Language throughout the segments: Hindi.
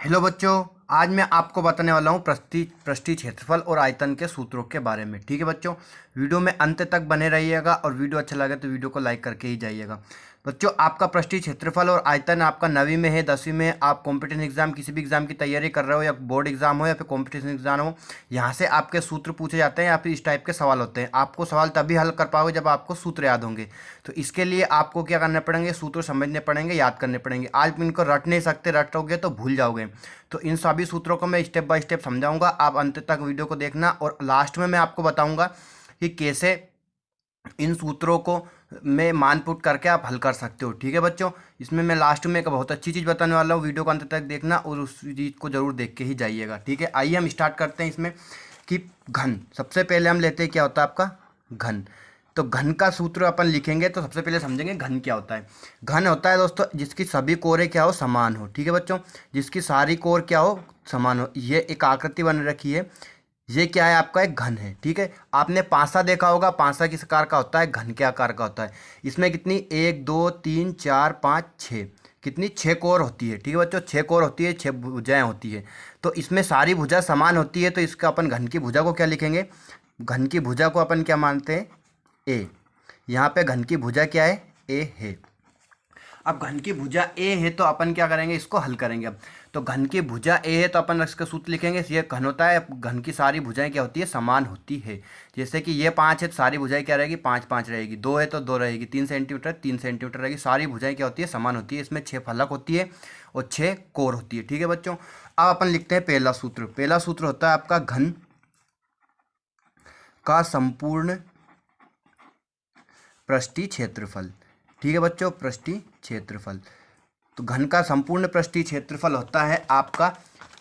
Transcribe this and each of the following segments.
हेलो बच्चों। आज मैं आपको बताने वाला हूँ पृष्ठीय क्षेत्रफल और आयतन के सूत्रों के बारे में। ठीक है बच्चों, वीडियो में अंत तक बने रहिएगा और वीडियो अच्छा लगे तो वीडियो को लाइक करके ही जाइएगा। बच्चों, आपका पृष्ठीय क्षेत्रफल और आयतन आपका 9वीं में है, 10वीं में आप कॉम्पिटिशन एग्जाम किसी भी एग्जाम की तैयारी कर रहे हो या बोर्ड एग्जाम हो या फिर कॉम्पिटिशन एग्जाम हो, यहाँ से आपके सूत्र पूछे जाते हैं या फिर इस टाइप के सवाल होते हैं। आपको सवाल तभी हल कर पाओगे जब आपको सूत्र याद होंगे। तो इसके लिए आपको क्या करना पड़ेंगे, सूत्र समझने पड़ेंगे, याद करने पड़ेंगे। आज इनको रट नहीं सकते, रटोगे तो भूल जाओगे। तो इन सभी सूत्रों को मैं स्टेप बाय स्टेप समझाऊंगा, आप अंत तक वीडियो को देखना और लास्ट में मैं आपको बताऊंगा कि कैसे इन सूत्रों को में मान पुट करके आप हल कर सकते हो। ठीक है बच्चों, इसमें मैं लास्ट में एक बहुत अच्छी चीज़ बताने वाला हूँ, वीडियो को अंत तक देखना और उस चीज़ को जरूर देख के ही जाइएगा। ठीक है, आइए हम स्टार्ट करते हैं इसमें कि घन। सबसे पहले हम लेते हैं क्या होता है आपका घन। तो घन का सूत्र अपन लिखेंगे तो सबसे पहले समझेंगे घन क्या होता है। घन होता है दोस्तों जिसकी सभी कोरें क्या हो, समान हो। ठीक है बच्चों, जिसकी सारी कोर क्या हो, समान हो। ये एक आकृति बन रखी है, ये क्या है आपका एक घन है। ठीक है, आपने पासा देखा होगा, पासा किस आकार का होता है, घन के आकार का होता है। इसमें कितनी 1 2 3 4 5 6 कितनी 6 कोर होती है। ठीक है बच्चों, 6 कोर होती है, 6 भुजाएं होती है। तो इसमें सारी भुजा समान होती है, तो इसका अपन घन की भुजा को क्या लिखेंगे, घन की भुजा को अपन क्या मानते हैं, ए। यहाँ पे घन की भुजा क्या है, ए है। अब घन की भुजा ए है तो अपन क्या करेंगे, इसको हल करेंगे। अब तो घन की भुजा ए है तो अपन इसका सूत्र लिखेंगे, ये घन होता है, घन की सारी भुजाएं क्या होती है, समान होती है। जैसे कि ये 5 है तो सारी भुजाएं क्या रहेगी, 5 5 रहेगी। 2 है तो 2 रहेगी। 3 सेंटीमीटर 3 सेंटीमीटर रहेगी। सारी भुजाएं क्या होती है, समान होती है। इसमें 6 फलक होती है और 6 कोर होती है। ठीक है बच्चों, अब अपन लिखते हैं पहला सूत्र। पहला सूत्र होता है आपका घन का संपूर्ण पृष्ठीय क्षेत्रफल। ठीक है बच्चों, पृष्ठीय क्षेत्रफल। तो घन का संपूर्ण पृष्ठीय क्षेत्रफल होता है आपका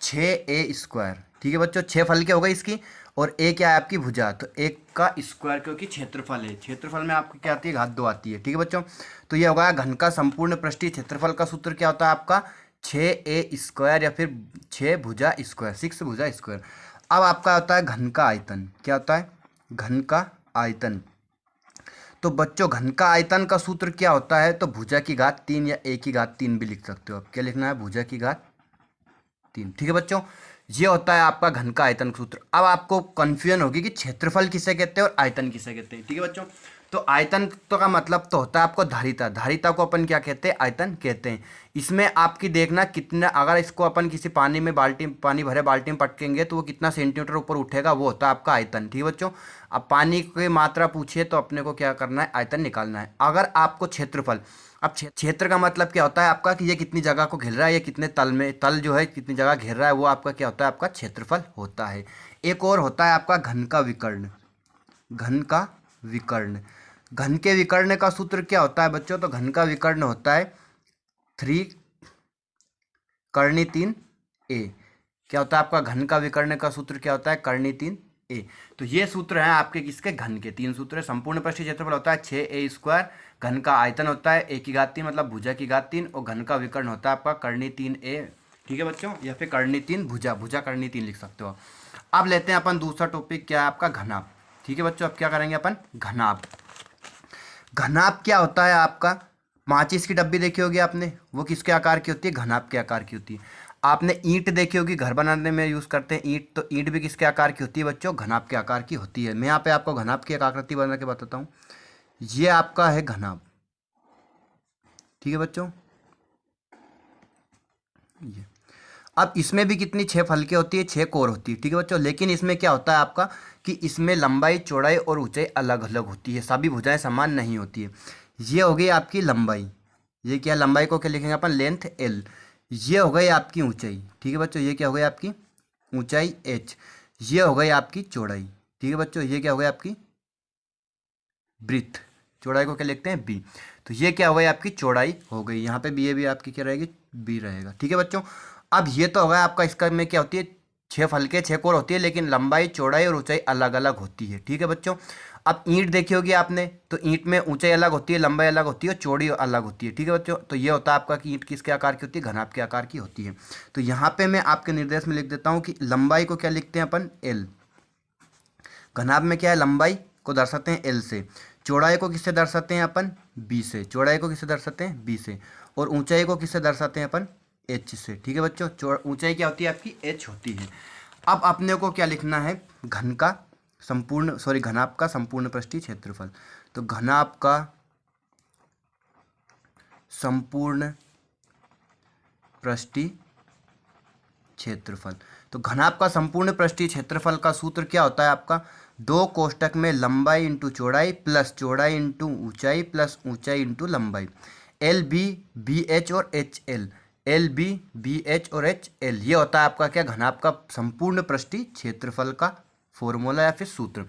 6a²। ठीक है बच्चों, 6 फल के हो गई इसकी और a क्या है आपकी भुजा, तो 1 का स्क्वायर क्योंकि क्षेत्रफल है। क्षेत्रफल में आपकी क्या आती है, घात 2 आती है। ठीक है बच्चों, तो ये होगा घन का संपूर्ण पृष्ठीय क्षेत्रफल का सूत्र क्या होता है आपका 6a² या फिर 6 भुजा स्क्वायर, 6 भुजा स्क्वायर। अब आपका होता है घन का आयतन। क्या होता है, घन का आयतन। तो बच्चों घन का आयतन का सूत्र क्या होता है, तो भुजा की घात 3 या a की घात 3 भी लिख सकते हो। आप क्या लिखना है, भुजा की घात 3। ठीक है बच्चों, ये होता है आपका घन का आयतन का सूत्र। अब आपको कंफ्यूजन होगी कि क्षेत्रफल किसे कहते हैं और आयतन किसे कहते हैं। ठीक है बच्चों, तो आयतन तो का मतलब तो होता है आपको धारिता। धारिता को अपन क्या कहते हैं, आयतन कहते हैं। इसमें आपकी देखना कितना, अगर इसको अपन किसी पानी में बाल्टी, पानी भरे बाल्टी में पटकेंगे तो वो कितना सेंटीमीटर ऊपर उठेगा, वो होता है आपका आयतन। ठीक है बच्चों, अब पानी की मात्रा पूछिए तो अपने को क्या करना है, आयतन निकालना है। अगर आपको क्षेत्रफल, अब क्षेत्र का मतलब क्या होता है आपका कि ये कितनी जगह को घेर रहा है, ये कितने तल में, तल जो है कितनी जगह घेर रहा है, वो आपका क्या होता है, आपका क्षेत्रफल होता है। एक और होता है आपका घन का विकर्ण। घन का विकर्ण, घन के विकर्ण का सूत्र क्या होता है बच्चों, तो घन का विकर्ण होता है 3 कर्णी 3 a। क्या होता है आपका घन का विकर्ण का सूत्र क्या होता है, कर्णी 3 a। तो ये सूत्र हैं आपके किसके, घन के। 3 सूत्र है। संपूर्ण पृष्ठीय क्षेत्रफल होता है 6a², घन का आयतन होता है a की घात 3 मतलब भुजा की घात 3, और घन का विकर्ण होता है आपका कर्णी 3a। ठीक है बच्चों, या फिर कर्णी 3 भुजा, भुजा कर्णी 3 लिख सकते हो। अब लेते हैं अपन दूसरा टॉपिक, क्या है आपका घनाभ। ठीक है बच्चों, अब क्या करेंगे अपन, घनाभ। घनाभ क्या होता है आपका, माचिस की डब्बी देखी होगी आपने, वो किसके आकार की होती है, घनाभ के आकार की होती है। आपने ईंट देखी होगी, घर बनाने में यूज़ करते हैं ईंट, तो ईंट भी किसके आकार की होती है बच्चों, घनाभ के आकार की होती है। मैं यहाँ पे आपको घनाभ की एक आकृति बना के बताता हूँ। ये आपका है घनाभ। ठीक है बच्चों, ये अब इसमें भी कितनी 6 फलके होती है, 6 कोर होती है। ठीक है बच्चों, लेकिन इसमें क्या होता है आपका कि इसमें लंबाई, चौड़ाई और ऊंचाई अलग अलग होती है, सभी भुजाएं समान नहीं होती है। ये हो गई आपकी लंबाई, ये क्या, लंबाई को क्या लिखेंगे अपन, लेंथ l। ये हो गई आपकी ऊंचाई। ठीक है बच्चों, ये क्या हो गई आपकी ऊंचाई h। ये हो गई आपकी चौड़ाई। ठीक है बच्चों, ये क्या हो गई आपकी ब्रीथ। चौड़ाई को क्या लिखते हैं, b। तो ये क्या हो गई आपकी चौड़ाई हो गई, यहाँ पे भी आपकी क्या रहेगी, b रहेगा। ठीक है बच्चों, अब ये तो होगा आपका, इसका में क्या होती है, 6 फलके 6 कोर होती है, लेकिन लंबाई, चौड़ाई और ऊंचाई अलग अलग होती है। ठीक है बच्चों, अब ईंट देखी होगी आपने, तो ईंट में ऊंचाई अलग होती है, लंबाई अलग होती है और चौड़ी अलग होती है। ठीक है बच्चों, तो ये होता है आपका कि ईंट किसके आकार की होती है, घनाभ के आकार की होती है। तो यहाँ पे मैं आपके निर्देश में लिख देता हूँ कि लंबाई को क्या लिखते हैं अपन, l। घनाभ में क्या है, लंबाई को दर्शाते हैं l से, चौड़ाई को किससे दर्शाते हैं अपन, b से, चौड़ाई को किससे दर्शाते हैं, b से, और ऊंचाई को किससे दर्शाते हैं अपन, एच से। ठीक है बच्चों, ऊंचाई क्या होती है आपकी, एच होती है। अब अपने को क्या लिखना है, घनाभ का संपूर्ण पृष्ठीय क्षेत्रफल। तो घनाभ का संपूर्ण पृष्ठीय क्षेत्रफल। तो घनाभ का संपूर्ण पृष्ठीय क्षेत्रफल का सूत्र क्या होता है आपका, 2 कोष्टक में लंबाई इंटू चौड़ाई प्लस चौड़ाई इंटू ऊंचाई प्लस ऊंचाई इंटू लंबाई, एल बी बी एच और H L, L B B H और एच एल। ये होता है आपका क्या, घनाभ का संपूर्ण पृष्ठीय क्षेत्रफल का फॉर्मूला या फिर सूत्र।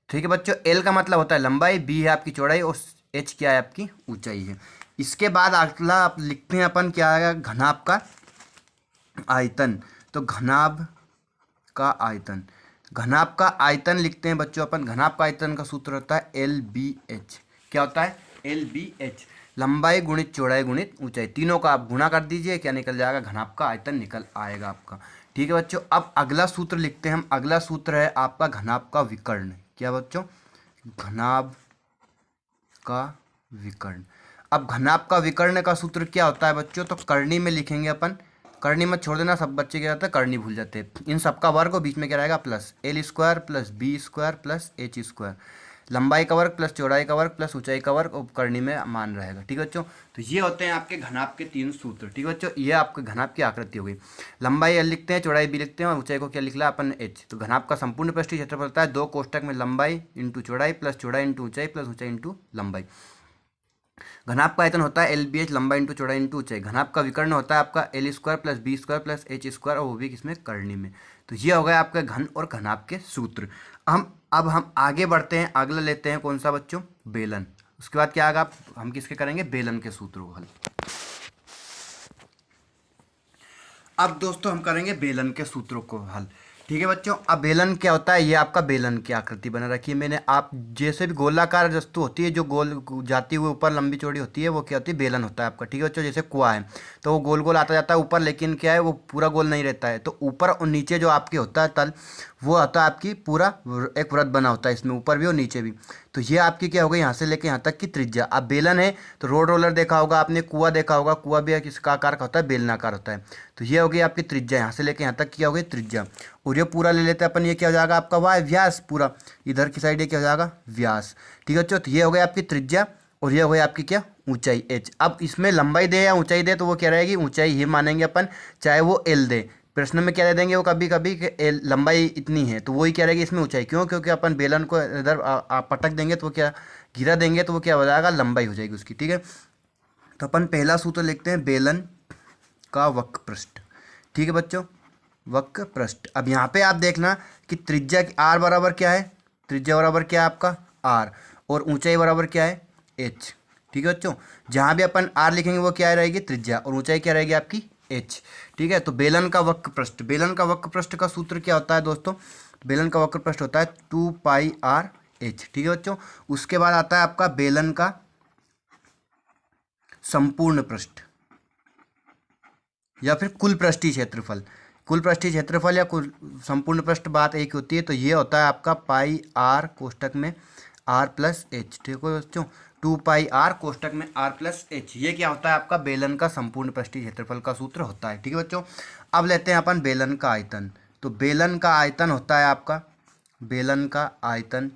ठीक है बच्चों, एल का मतलब होता है लंबाई, बी है आपकी चौड़ाई और एच क्या है आपकी ऊंचाई है। इसके बाद अगला आप लिखते हैं अपन क्या आएगा, घनाभ का आयतन। तो घनाभ का आयतन लिखते हैं बच्चों अपन। घनाभ का आयतन का सूत्र होता है एल बी एच। क्या होता है, एल बी एच, लंबाई गुणित चौड़ाई गुणित ऊंचाई, तीनों का आप गुणा कर दीजिए, क्या निकल जाएगा, घनाभ का आयतन निकल आएगा आपका। ठीक है बच्चों, अब अगला सूत्र लिखते हैं हम। अगला सूत्र है आपका घनाभ का विकर्ण। क्या बच्चों, घनाभ का विकर्ण। अब घनाभ का विकर्ण का सूत्र क्या होता है बच्चों, तो करनी में लिखेंगे अपन। करनी मत छोड़ देना, सब बच्चे क्या होता है करनी भूल जाते हैं। इन सबका वर्ग और बीच में क्या रहेगा plus, L square plus B square plus H square, लंबाई का वर्ग प्लस चौड़ाई का वर्ग प्लस ऊंचाई का वर्ग और करनी में मान रहेगा। ठीक है बच्चों, तो ये होते हैं आपके घनाभ के 3 सूत्र। ठीक है बच्चों, ये आपके घनाभ की आकृति हो गई। लंबाई एल लिखते हैं, चौड़ाई बी लिखते हैं और ऊंचाई को क्या लिख लिया अपन, एच। तो घनाभ का संपूर्ण पृष्ठीय क्षेत्रफल होता है 2 कोष्टक में लंबाई इंटू चौड़ाई प्लस चौड़ाई इंटू ऊंचाई प्लस ऊंचाई इंटू लंबाई। घनाभ का आयतन होता है एल बी एच, लंबाई इंटू चौड़ाई इंटू ऊंचाई। घनाभ का विकर्ण होता है आपका L square plus B square plus H square और वो भी किसमें, करनी में। तो ये हो गया आपका घन और घनाभ के सूत्र। अब हम आगे बढ़ते हैं, अगला लेते हैं कौन सा बच्चों, बेलन। उसके बाद क्या आएगा, हम किसके करेंगे, बेलन के सूत्र को हल। अब दोस्तों हम करेंगे बेलन के सूत्रों को हल। ठीक है बच्चों, अब बेलन क्या होता है, ये आपका बेलन की आकृति बना रखी है मैंने। आप जैसे भी गोलाकार वस्तु होती है जो गोल जाती हुई ऊपर लंबी चौड़ी होती है, वो क्या होती है, बेलन होता है आपका। ठीक है बच्चों, जैसे कुआं है तो वो गोल गोल आता जाता है ऊपर, लेकिन क्या है वो पूरा गोल नहीं रहता है। तो ऊपर और नीचे जो आपके होता है तल, वो होता है आपकी पूरा एक वृत्त बना होता है, इसमें ऊपर भी और नीचे भी। तो ये आपकी क्या होगी, यहाँ से लेके यहाँ तक की त्रिज्या। अब बेलन है तो रोड रोलर देखा होगा आपने, कुआं देखा होगा, कुआं भी किसका आकार का होता है, बेलनाकार होता है। तो ये होगी आपकी त्रिज्या, यहाँ से लेके यहाँ तक क्या होगी त्रिज्या। और ये पूरा ले लेते हैं अपन, ये क्या हो जाएगा आपका वाय व्यास, पूरा इधर की साइड ये क्या हो जाएगा व्यास। ठीक है बच्चों, तो ये हो गई आपकी त्रिज्या और ये हो गई आपकी क्या, ऊंचाई एच। अब इसमें लंबाई दे या ऊंचाई दे तो वो क्या रहेगी, ऊंचाई ही मानेंगे अपन, चाहे वो एल दे। प्रश्न में क्या दे देंगे वो कभी कभी कि एल लंबाई इतनी है तो वही क्या रहेगी इसमें ऊंचाई। क्यों, क्योंकि अपन बेलन को इधर पटक देंगे तो वो क्या, घिरा देंगे तो वो क्या हो जाएगा, लंबाई हो जाएगी उसकी। ठीक है, तो अपन पहला सूत्र लिखते हैं बेलन का वक्र पृष्ठ। ठीक है बच्चों, वक्र पृष्ठ। अब यहाँ पे आप देखना कि त्रिज्या आर बराबर क्या है, त्रिज्या बराबर क्या है आपका आर, और ऊंचाई बराबर क्या है एच। ठीक है बच्चों, जहाँ भी अपन आर लिखेंगे वो क्या रहेगी त्रिज्या और ऊंचाई क्या रहेगी आपकी एच। ठीक है, तो बेलन का वक्र पृष्ठ, बेलन का वक्र पृष्ठ का सूत्र क्या होता है दोस्तों, बेलन का वक्र पृष्ठ होता है 2 पाई आर एच। ठीक है बच्चों, उसके बाद आता है आपका बेलन का संपूर्ण पृष्ठ या फिर कुल पृष्ठीय क्षेत्रफल। कुल पृष्ठीय क्षेत्रफल या कुल संपूर्ण पृष्ठ बात एक होती है। तो ये होता है आपका पाई आर कोष्टक में आर प्लस एच। ठीक है बच्चों, 2 पाई आर कोष्टक में आर प्लस एच, ये क्या होता है आपका बेलन का संपूर्ण पृष्ठीय क्षेत्रफल का सूत्र होता है। ठीक है बच्चों, अब लेते हैं अपन बेलन का आयतन। तो बेलन का आयतन होता है आपका, बेलन का आयतन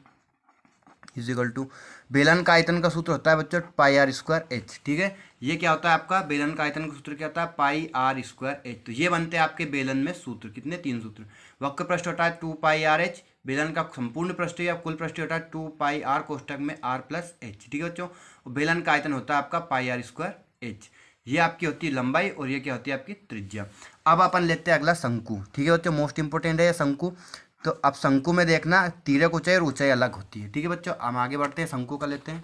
इज इक्वल टू, बेलन का आयतन का सूत्र होता है बच्चों पाई आर स्क्वायर एच। ठीक है, ये क्या होता है आपका बेलन का आयतन का सूत्र क्या होता है पाई आर स्क्वायर एच। तो ये बनते हैं आपके बेलन में सूत्र, कितने 3 सूत्र। वक्र पृष्ठ होता है 2 पाई आर एच, बेलन का संपूर्ण पृष्ठ या कुल पृष्ठ होता है 2 पाई आर कोष्टक में आर प्लस एच। ठीक है बच्चों, बेलन का आयतन होता है आपका पाई आर स्क्वायर एच। ये आपकी होती है लंबाई और ये क्या होती है आपकी त्रिज्या। अब अपन लेते हैं अगला शंकु। ठीक है बच्चों, मोस्ट इंपोर्टेंट है ये शंकु। तो अब शंकु में देखना तिर्यक ऊंचाई और ऊंचाई अलग होती है। ठीक है बच्चों, हम आगे बढ़ते हैं, शंकु का लेते हैं।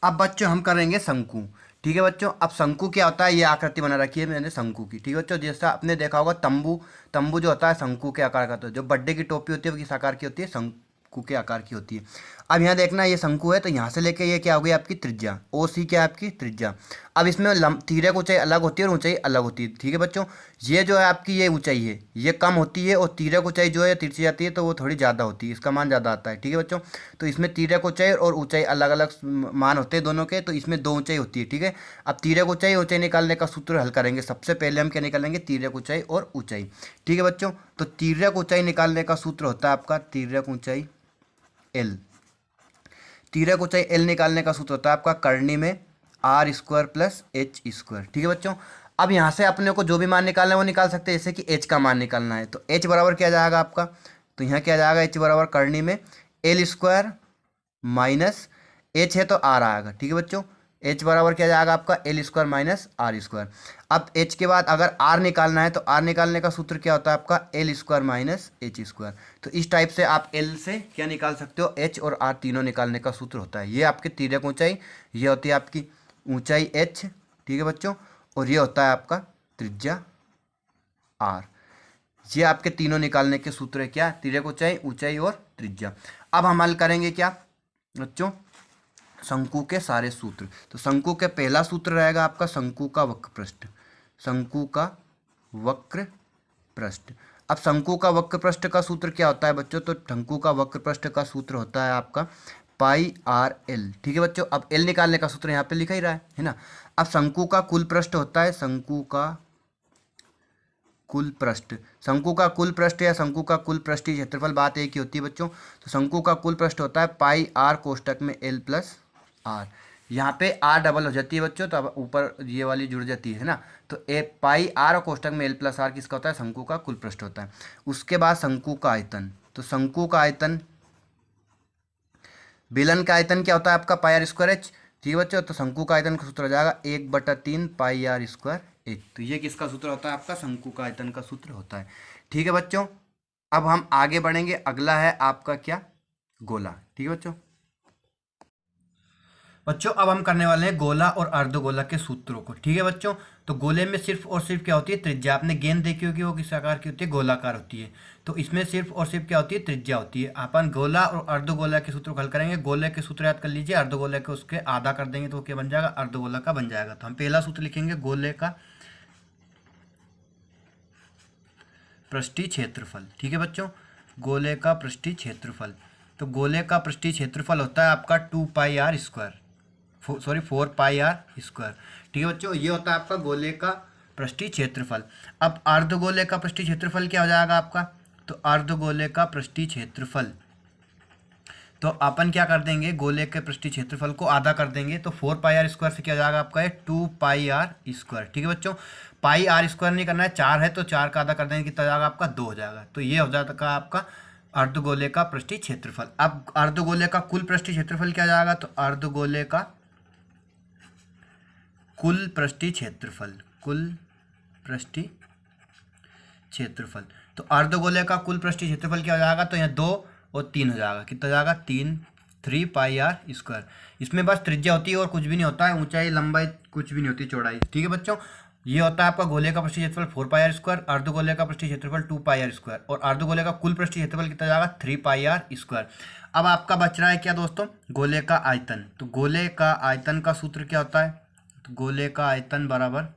अब बच्चों हम करेंगे शंकु। ठीक है बच्चों, अब शंकु क्या होता है, ये आकृति बना रखी है मैंने शंकु की। ठीक है बच्चों, जैसा आपने देखा होगा तंबू, तंबू जो होता है शंकु के आकार का, तो जो बर्थडे की टोपी होती है वो किस आकार की होती है, शंकु के आकार की होती है। अब यहाँ देखना ये शंकु है तो यहाँ से लेके ये क्या हो गई आपकी त्रिज्या, ओ सी क्या है आपकी त्रिज्या। अब इसमें तिर्यक ऊंचाई अलग होती है और ऊंचाई अलग होती है। ठीक है बच्चों, ये जो है आपकी ये ऊंचाई है ये कम होती है, और तिर्यक ऊंचाई जो है तिरछी जाती है तो वो थोड़ी ज़्यादा होती है, इसका मान ज़्यादा आता है। ठीक है बच्चों, तो इसमें तिर्यक ऊंचाई और ऊंचाई अलग अलग मान होते हैं दोनों के, तो इसमें दो ऊंचाई होती है। ठीक है, अब तिर्यक ऊंचाई ऊंचाई निकालने का सूत्र हल करेंगे। सबसे पहले हम क्या निकालेंगे, तिर्यक ऊंचाई और ऊंचाई। ठीक है बच्चों, तो तिर्यक ऊंचाई निकालने का सूत्र होता है आपका तिर्यक ऊंचाई एल। तिर्यक ऊंचाई एल निकालने का सूत्र होता है आपका करनी में R square plus H square. ठीक है बच्चों, अब यहाँ से अपने को जो भी मान निकालना है वो निकाल सकते हैं, जैसे कि एच का मान निकालना है तो एच बराबर क्या जाएगा आपका, तो यहाँ क्या जाएगा, एच बराबर करनी में एल स्क्वायर माइनस एच है तो आर आएगा। ठीक है बच्चों, एच बराबर क्या जाएगा आपका L square minus R square. अब एच के बाद अगर आर निकालना है तो आर निकालने का सूत्र क्या होता है आपका L square minus H square. तो इस टाइप से आप एल से क्या निकाल सकते हो, एच और आर तीनों निकालने का सूत्र होता है। ये आपकी तिर्यक ऊंचाई, ये होती है आपकी ऊंचाई एच। ठीक है बच्चों, और ये होता है आपका त्रिज्या आर। ये आपके तीनों निकालने के सूत्र है, क्या, तिर्यक ऊंचाई, ऊंचाई और त्रिज्या। अब हम हल करेंगे क्या बच्चों, शंकु के सारे सूत्र। तो शंकु के पहला सूत्र रहेगा आपका शंकु का वक्र पृष्ठ, शंकु का वक्र पृष्ठ। अब शंकु का वक्र पृष्ठ का सूत्र क्या होता है बच्चों, तो शंकु का वक्र पृष्ठ का सूत्र होता है आपका पाई आर एल। ठीक है बच्चों, अब एल निकालने का सूत्र यहाँ पे लिखा ही रहा है ना। अब शंकु का कुल पृष्ठ होता है शंकु का कुल पृष्ठ, शंकु का कुल पृष्ठ या शंकु का कुल पृष्ठीय क्षेत्रफल, बात एक ही होती है बच्चों। तो शंकु का कुल पृष्ठ होता है पाई आर कोष्टक में एल प्लस आर। यहाँ पे आर डबल हो जाती है बच्चों, तो अब ऊपर ये वाली जुड़ जाती है ना। तो ए पाई आर और कोष्टक में एल प्लस आर किसका होता है, शंकु का कुल पृष्ठ होता है। उसके बाद शंकु का आयतन, तो शंकु का आयतन, बेलन का आयतन क्या होता है आपका पाई आर स्क्वायर एच। ठीक है बच्चों, तो शंकु का आयतन का सूत्र हो जाएगा 1/3 पाई आर स्क्वायर एच। तो ये किसका सूत्र होता है आपका, शंकु का आयतन का सूत्र होता है। ठीक है बच्चों, अब हम आगे बढ़ेंगे, अगला है आपका क्या, गोला। ठीक है बच्चों, अब हम करने वाले हैं गोला और अर्धगोला के सूत्रों को। ठीक है बच्चों, तो गोले में सिर्फ और सिर्फ क्या होती है, त्रिज्या। आपने गेंद देखी होगी, वो किस आकार की होती है, गोलाकार होती है। तो इसमें सिर्फ और सिर्फ क्या होती है, त्रिज्या होती है। अपन गोला और अर्धगोला के सूत्र को हल करेंगे। गोले के सूत्र याद कर लीजिए, अर्धगोला के उसके आधा कर देंगे तो क्या बन जाएगा, अर्धगोला का बन जाएगा। तो हम पहला सूत्र लिखेंगे गोले का पृष्ठीय क्षेत्रफल। ठीक है बच्चों, गोले का पृष्ठीय क्षेत्रफल, तो गोले का पृष्ठीय क्षेत्रफल होता है आपका 2 pi r square, 4 pi r square. ठीक है बच्चों, ये होता है आपका गोले का पृष्ठीय क्षेत्रफल। अब अर्धगोले का पृष्ठीय क्षेत्रफल क्या हो जाएगा आपका, तो अर्धगोले का पृष्ठीय क्षेत्रफल, तो अपन क्या कर देंगे, गोले के पृष्ठीय क्षेत्रफल को आधा कर देंगे। तो 4 पाई आर स्क्वायर से क्या हो जाएगा आपका, 2 पाई आर स्क्वायर। ठीक है बच्चों, पाई आर स्क्वायर नहीं करना है, 4 है तो 4 का आधा कर देंगे, कितना हो जाएगा आपका, 2 हो जाएगा। तो ये हो जाएगा आपका अर्धगोले का पृष्ठीय क्षेत्रफल। अब अर्धगोले का कुल पृष्ठीय क्षेत्रफल क्या जाएगा, तो अर्धगोले का कुल पृष्ठीय क्षेत्रफल, कुल पृष्ठीय क्षेत्रफल, तो अर्धगोले का कुल पृष्ठीय क्षेत्रफल क्या हो जाएगा, तो यहाँ 2 और 3 हो जाएगा, कितना हो जाएगा, 3 पाई आर स्क्वायर। इसमें बस त्रिज्या होती है और कुछ भी नहीं होता है, ऊंचाई लंबाई कुछ भी नहीं होती, चौड़ाई। ठीक है बच्चों, ये होता है आपका गोले का पृष्ठीय क्षेत्रफल 4 पाई आर स्क्वायर, अर्धगोले का पृष्ठीय क्षेत्रफल 2 पाई आर स्क्वायर, और अर्धगोले का कुल पृष्ठीय क्षेत्रफल कितना जाएगा, 3 पाई आर स्क्वायर। अब आपका बच रहा है क्या दोस्तों, गोले का आयतन। तो गोले का आयतन का सूत्र क्या होता है, तो गोले का आयतन बराबर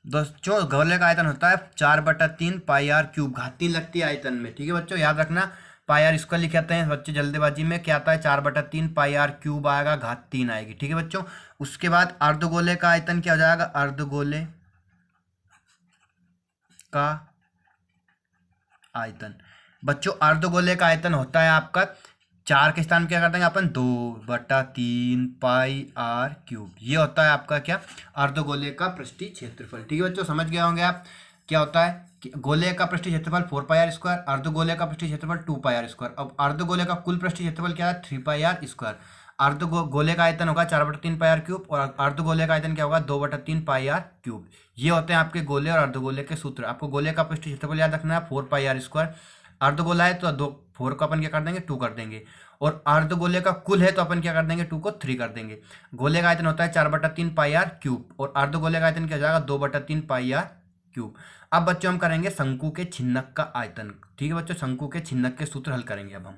दोस्तों, गोले का आयतन होता है 4/3 पाई आर क्यूब, घात 3 लगती है आयतन में। ठीक है बच्चों, याद रखना, पाई आर स्क्वायर लिख आते हैं बच्चे जल्दबाजी में, क्या आता है 4/3 पाई आर क्यूब आएगा, घात 3 आएगी। ठीक है बच्चों, उसके बाद अर्धगोले का आयतन क्या हो जाएगा, अर्धगोले का आयतन, बच्चों अर्धगोले का आयतन होता है आपका 4 के स्थान में क्या कर देंगे अपन, 2/3 पाई आर क्यूब। ये होता है आपका क्या, अर्धगोले का पृष्ठीय क्षेत्रफल। ठीक है बच्चों, समझ गए होंगे आप क्या होता है कि गोले का पृष्ठीय क्षेत्रफल 4 पाई आर स्क्वायर, अर्धगोले का पृष्ठीय क्षेत्रफल 2 पाई आर स्क्वायर। अब अर्धगोले का कुल पृष्ठीय क्षेत्रफल क्या है, 3 पाई आर स्क्वायर। अर्धगोले का आयतन होगा 4/3 पाई आर क्यूब, और अर्धगोले का आयतन क्या होगा, 2/3 पाई आर क्यूब। ये होते हैं आपके गोले और अर्धगोले के सूत्र। आपको गोले का पृष्ठीय क्षेत्रफल याद रखना है 4 पाई आर स्क्वायर, अर्धगोला है तो 4 को अपन क्या कर देंगे, 2 कर देंगे, और अर्धगोले का कुल है तो अपन क्या कर देंगे, 2 को 3 कर देंगे। गोले का आयतन होता है 4/3 पाई आर क्यूब, और अर्धगोले का आयतन क्या हो जाएगा, 2/3 पाई आर क्यूब। अब बच्चों हम करेंगे शंकु के छिन्नक का आयतन। ठीक है बच्चों, शंकु के छिन्नक के सूत्र हल करेंगे अब हम।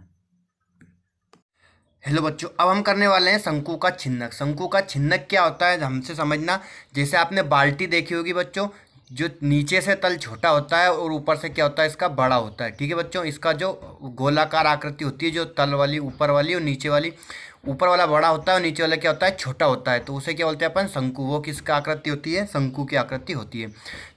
हेलो बच्चों, अब हम करने वाले हैं शंकु का छिन्नक। शंकु का छिन्नक क्या होता है हमसे समझना। जैसे आपने बाल्टी देखी होगी बच्चों, जो नीचे से तल छोटा होता है और ऊपर से क्या होता है, इसका बड़ा होता है। ठीक है बच्चों, इसका जो गोलाकार आकृति होती है, जो तल वाली ऊपर वाली और नीचे वाली, ऊपर वाला बड़ा होता है और नीचे वाला क्या होता है, छोटा होता है, तो उसे क्या बोलते हैं अपन, शंकु। वो किसका आकृति होती है, शंकु की आकृति होती है।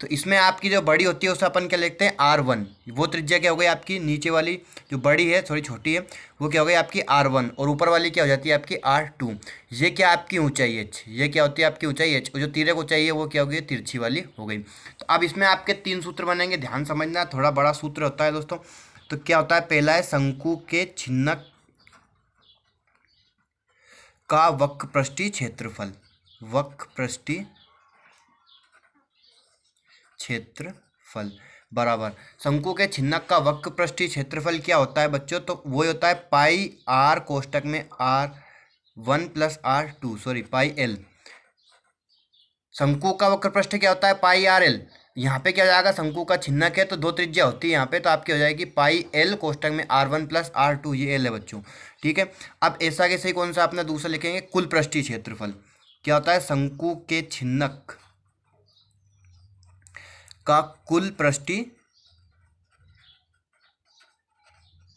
तो इसमें आपकी जो बड़ी होती है उसे अपन क्या लिखते हैं, R1। वो त्रिज्या क्या हो गई आपकी, नीचे वाली जो बड़ी है थोड़ी छोटी है, वो क्या हो गई आपकी R1, और ऊपर वाली क्या हो जाती है आपकी R2। ये क्या आपकी ऊंचाई H, ये क्या होती है आपकी ऊंचाई H, और जो तिर्यक ऊंचाई है वो क्या हो गई, तिरछी वाली हो गई। तो अब इसमें आपके 3 सूत्र बनेंगे, ध्यान समझना, थोड़ा बड़ा सूत्र होता है दोस्तों। तो क्या होता है, पहला है शंकु के छिन्नक का वक्रपृष्ठीय क्षेत्रफल। वक्रपृष्ठीय क्षेत्रफल बराबर शंकु के छिन्नक का वक्रपृष्ठीय क्षेत्रफल क्या होता है बच्चों, तो वो होता है पाई आर कोष्टक में R1 plus R2, sorry pi L. शंकु का वक्रपृष्ठ क्या होता है, पाई आर एल। यहाँ पे क्या हो जाएगा, शंकु का छिन्नक है तो 2 त्रिज्या होती है यहाँ पे, तो आपकी हो जाएगी पाई एल कोष्टक में R1 प्लस R2, ये एल है बच्चों। ठीक है, अब ऐसा के सही कौन सा अपना दूसरा लिखेंगे, कुल पृष्ठीय क्षेत्रफल। क्या होता है, शंकु के छिन्नक का कुल पृष्ठीय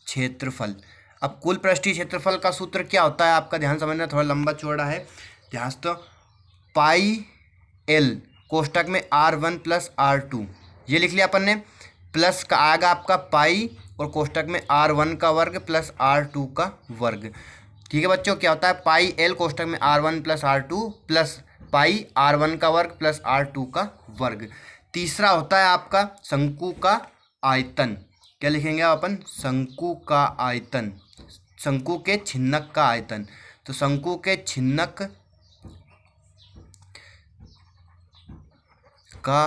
क्षेत्रफल। अब कुल पृष्ठीय क्षेत्रफल का सूत्र क्या होता है आपका, ध्यान समझना, थोड़ा लंबा चौड़ा है, ध्यान तो पाई एल कोष्टक में R1 प्लस R2, ये लिख लिया अपन ने, प्लस का आएगा आपका पाई और कोष्टक में R1 का वर्ग प्लस R2 का वर्ग। ठीक है बच्चों, क्या होता है, पाई एल कोष्टक में R1 plus R2 plus pi R1 का वर्ग प्लस R2 का वर्ग। तीसरा होता है आपका शंकु का आयतन। क्या लिखेंगे अपन, शंकु का आयतन, शंकु के छिन्नक का आयतन। तो शंकु के छिन्नक का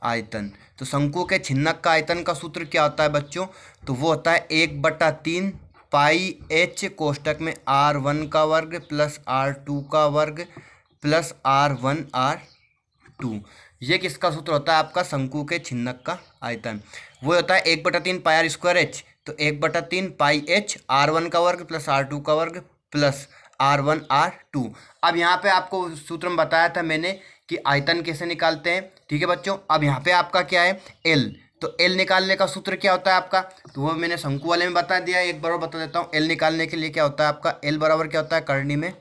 आयतन, तो शंकु के छिन्नक का आयतन का सूत्र क्या होता है बच्चों, तो वो होता है 1/3 पाई एच कोष्टक में R1 का वर्ग प्लस R2 का वर्ग प्लस R1 R2। ये किसका सूत्र होता है आपका, शंकु के छिन्नक का आयतन। वो होता है 1/3 पाई आर स्क्वायर एच, तो 1/3 पाई एच R1 का वर्ग प्लस R2 का वर्ग प्लस R1 R2। अब यहाँ पे आपको सूत्र में बताया था मैंने कि आयतन कैसे निकालते हैं। ठीक है बच्चों, अब यहाँ पे आपका क्या है, L। तो L निकालने का सूत्र क्या होता है आपका, तो वो मैंने शंकु वाले में बता दिया, एक बार और बता देता हूँ। L निकालने के लिए क्या होता है आपका, L बराबर क्या होता है, करनी में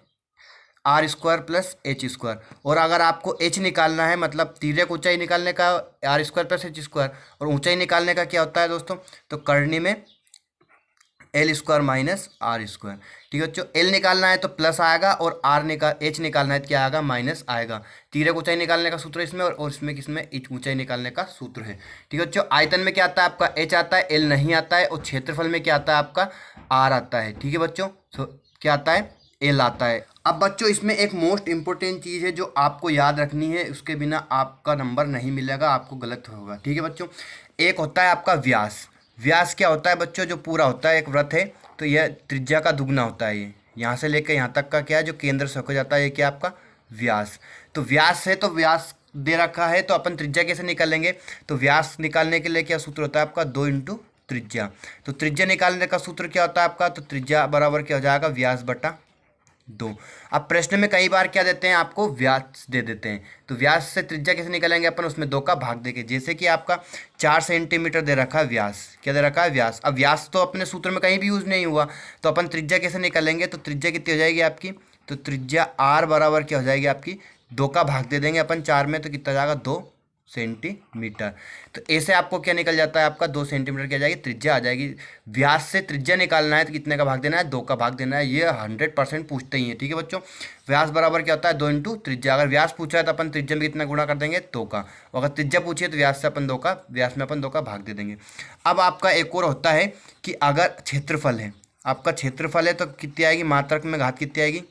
R² प्लस H²। और अगर आपको H निकालना है, मतलब तिर्यक ऊंचाई निकालने का R² प्लस H², और ऊंचाई निकालने का क्या होता है दोस्तों, तो करनी में L² माइनस R²। ठीक है बच्चों, L निकालना है तो प्लस आएगा, और H निकालना है तो क्या आएगा, माइनस आएगा। तिर्यक ऊंचाई निकालने का सूत्र इसमें, और इसमें किसमें, ऊंचाई निकालने का सूत्र है। ठीक है बच्चों, आयतन में क्या आता है आपका, H आता है, L नहीं आता है, और क्षेत्रफल में क्या आता है आपका, R आता है। ठीक है बच्चों, क्या आता है, L आता है। अब बच्चों इसमें एक मोस्ट इंपॉर्टेंट चीज़ है जो आपको याद रखनी है, उसके बिना आपका नंबर नहीं मिलेगा, आपको गलत होगा। ठीक है बच्चों, एक होता है आपका व्यास। व्यास क्या होता है बच्चों, जो पूरा होता है, एक वृत्त है तो यह त्रिज्या का दुगना होता है। ये यहाँ से लेकर यहाँ तक का क्या है, जो केंद्र से होकर जाता है, ये क्या आपका व्यास। तो व्यास है, तो व्यास दे रखा है, तो अपन त्रिज्या कैसे निकालेंगे, तो व्यास निकालने के लिए क्या सूत्र होता है आपका, 2 × त्रिज्या। तो त्रिज्या निकालने का सूत्र क्या होता है आपका, तो त्रिज्या बराबर क्या हो जाएगा, व्यास बटा 2। अब प्रश्न में कई बार क्या देते हैं आपको, व्यास दे देते हैं, तो व्यास से त्रिज्या कैसे निकालेंगे अपन, उसमें 2 का भाग देके। जैसे कि आपका 4 सेंटीमीटर दे रखा है व्यास, क्या दे रखा है, व्यास। अब व्यास तो अपने सूत्र में कहीं भी यूज नहीं हुआ, तो अपन त्रिज्या कैसे निकालेंगे, तो त्रिज्या कितनी हो जाएगी आपकी, तो त्रिज्या R बराबर क्या हो जाएगी आपकी, 2 का भाग दे देंगे अपन 4 में, तो कितना जाएगा, 2 सेंटीमीटर। तो ऐसे आपको क्या निकल जाता है आपका, 2 सेंटीमीटर क्या जाएगी, त्रिज्या आ जाएगी। व्यास से त्रिज्या निकालना है तो कितने का भाग देना है, 2 का भाग देना है। ये 100% पूछते ही है। ठीक है बच्चों, व्यास बराबर क्या होता है, 2 × त्रिज्या। अगर व्यास पूछा है तो अपन त्रिज्या में कितना गुणा कर देंगे, 2 का। अगर त्रिज्या पूछिए तो व्यास से अपन 2 का, व्यास में अपन 2 का भाग दे देंगे। अब आपका एक और होता है कि अगर क्षेत्रफल है, आपका क्षेत्रफल है तो कितनी आएगी, मात्रक में घात कितनी आएगी,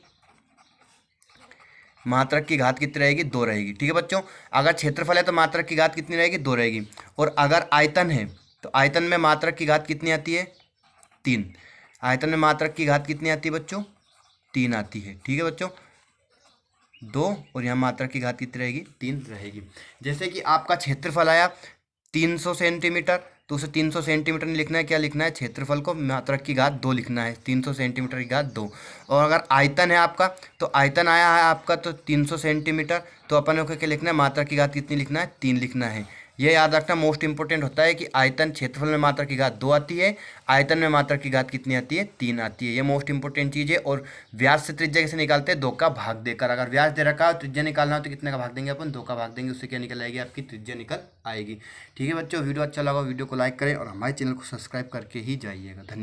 मात्रक की घात कितनी रहेगी, 2 रहेगी। ठीक है बच्चों, अगर क्षेत्रफल है तो मात्रक की घात कितनी रहेगी, 2 रहेगी। और अगर आयतन है तो आयतन में मात्रक की घात कितनी आती है, 3। आयतन में मात्रक की घात कितनी आती है बच्चों, 3 आती है। ठीक है बच्चों, 2, और यहाँ मात्रक की घात कितनी रहेगी, 3 रहेगी। जैसे कि आपका क्षेत्रफल आया 300 सेंटीमीटर, तो उसे 300 सेंटीमीटर नहीं लिखना है, क्या लिखना है, क्षेत्रफल को मात्रक की घात 2 लिखना है, 300 सेंटीमीटर की घात 2। और अगर आयतन है आपका, तो आयतन आया है आपका तो 300 सेंटीमीटर, तो अपन को क्या लिखना है, मात्रक की घात कितनी लिखना है, 3 लिखना है। ये याद रखना मोस्ट इंपोर्टेंट होता है कि आयतन क्षेत्रफल में मात्रक की घात 2 आती है, आयतन में मात्रक की घात कितनी आती है, 3 आती है। ये मोस्ट इंपोर्टेंट चीज़ है। और व्यास से त्रिज्या कैसे निकालते हैं, 2 का भाग देकर। अगर व्यास दे रखा है त्रिज्या निकालना हो तो कितने का भाग देंगे अपन, 2 का भाग देंगे, उससे क्या निकल आएगी, आपकी त्रिज्या निकल आएगी। ठीक है बच्चों, वीडियो अच्छा लगा वीडियो को लाइक करें और हमारे चैनल को सब्सक्राइब करके ही जाइएगा। धन्यवाद।